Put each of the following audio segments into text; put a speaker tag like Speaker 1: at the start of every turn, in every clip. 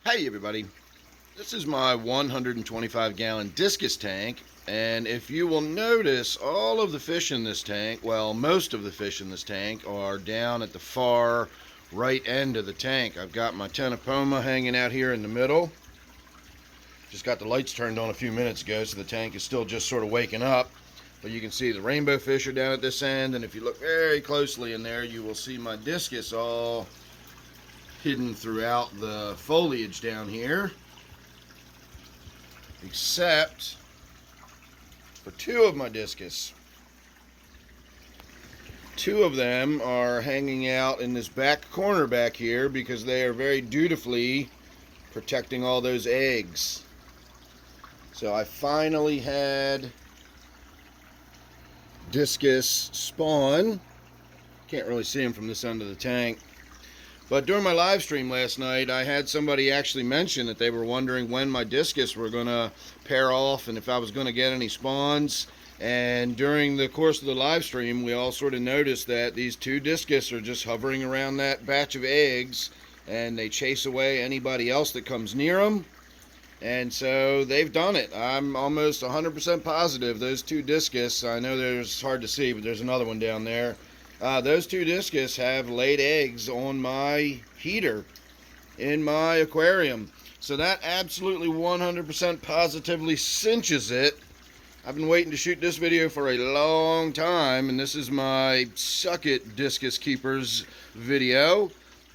Speaker 1: Hey everybody, this is my 125 gallon discus tank, and if you will notice, all of the fish in this tank, well, most of the fish in this tank are down at the far right end of the tank. I've got my tenopoma hanging out here in the middle. Just got the lights turned on a few minutes ago, so the tank is still just sort of waking up. But you can see the rainbow fish are down at this end, and if you look very closely in there, you will see my discus all hidden throughout the foliage down here, except for two of my discus. Two of them are hanging out in this back corner back here because they are very dutifully protecting all those eggs. So I finally had discus spawn. Can't really see them from this end of the tank. But during my live stream last night, I had somebody actually mention that they were wondering when my discus were going to pair off and if I was going to get any spawns. And during the course of the live stream, we all sort of noticed that these two discus are just hovering around that batch of eggs, and they chase away anybody else that comes near them. And so they've done it. I'm almost 100% positive those two discus, I know there's hard to see, but there's another one down there. Those two discus have laid eggs on my heater in my aquarium. So that absolutely 100% positively cinches it. I've been waiting to shoot this video for a long time, and this is my Suck It Discus Keepers video,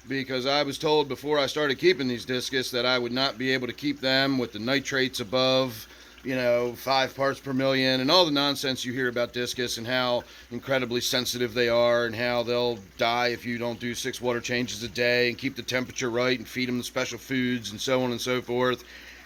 Speaker 1: because I was told before I started keeping these discus that I would not be able to keep them with the nitrates above 5 parts per million, and all the nonsense you hear about discus and how incredibly sensitive they are and how they'll die if you don't do 6 water changes a day and keep the temperature right and feed them the special foods and so on and so forth.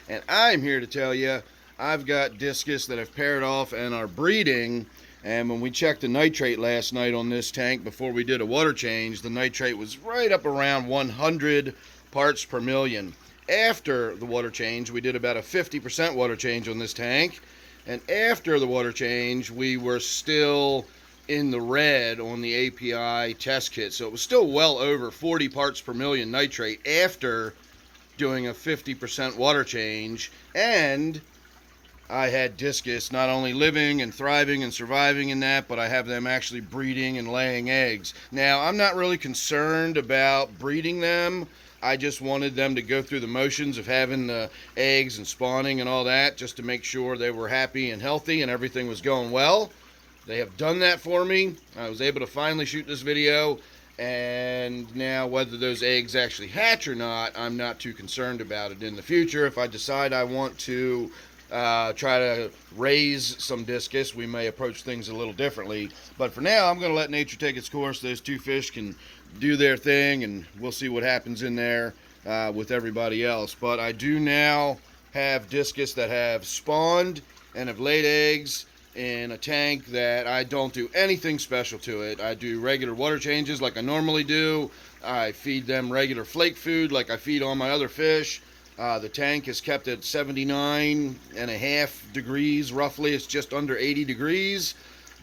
Speaker 1: And I'm here to tell you, I've got discus that have paired off and are breeding. And when we checked the nitrate last night on this tank before we did a water change, the nitrate was right up around 100 parts per million. After the water change, we did about a 50% water change on this tank, and after the water change, we were still in the red on the API test kit. So it was still well over 40 parts per million nitrate after doing a 50% water change. And I had discus not only living and thriving and surviving in that, but I have them actually breeding and laying eggs. Now, I'm not really concerned about breeding them. I just wanted them to go through the motions of having the eggs and spawning and all that, just to make sure they were happy and healthy and everything was going well. They have done that for me. I was able to finally shoot this video, and now whether those eggs actually hatch or not, I'm not too concerned about it. In the future, if I decide I want to try to raise some discus, we may approach things a little differently. But for now, I'm going to let nature take its course. Those two fish can do their thing, and we'll see what happens in there with everybody else. But I do now have discus that have spawned and have laid eggs in a tank that I don't do anything special to it. I do regular water changes like I normally do. I feed them regular flake food like I feed all my other fish. The tank is kept at 79.5 degrees roughly. It's just under 80 degrees,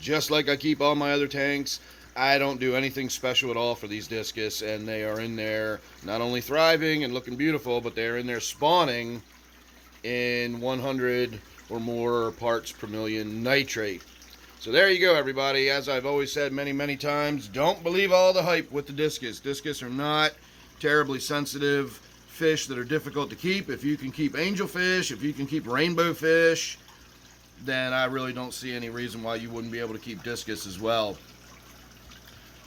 Speaker 1: just like I keep all my other tanks. I don't do anything special at all for these discus, and they are in there not only thriving and looking beautiful, but they're in there spawning in 100 or more parts per million nitrate. So there you go, everybody. As I've always said many times, don't believe all the hype with the discus. Discus are not terribly sensitive fish that are difficult to keep. If you can keep angelfish, if you can keep rainbow fish, then I really don't see any reason why you wouldn't be able to keep discus as well.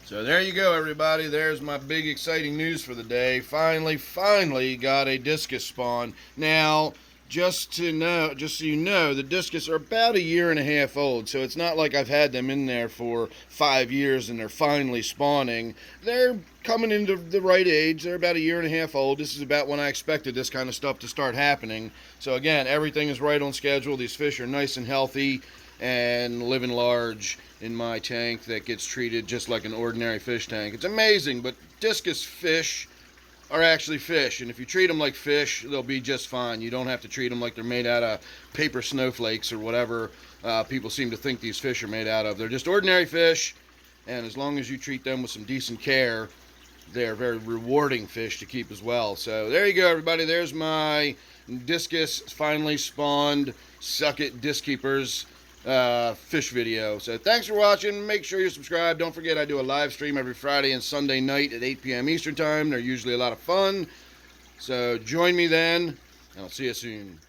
Speaker 1: So there you go, everybody. There's my big exciting news for the day. Finally got a discus spawn. Now, just so you know, the discus are about 1.5 years old, so it's not like I've had them in there for 5 years and they're finally spawning. They're coming into the right age. They're about 1.5 years old. This is about when I expected this kind of stuff to start happening. So again, everything is right on schedule. These fish are nice and healthy and living large in my tank that gets treated just like an ordinary fish tank. It's amazing, but discus fish are actually fish, and if you treat them like fish, they'll be just fine. You don't have to treat them like they're made out of paper snowflakes or whatever people seem to think these fish are made out of. They're just ordinary fish, and as long as you treat them with some decent care, they're very rewarding fish to keep as well. So there you go, everybody. There's my Discus finally spawned Suck It Disc Keepers fish video. So thanks for watching. Make sure you subscribe. Don't forget, I do a live stream every Friday and Sunday night at 8 p.m. Eastern Time. They're usually a lot of fun. So join me then, and I'll see you soon.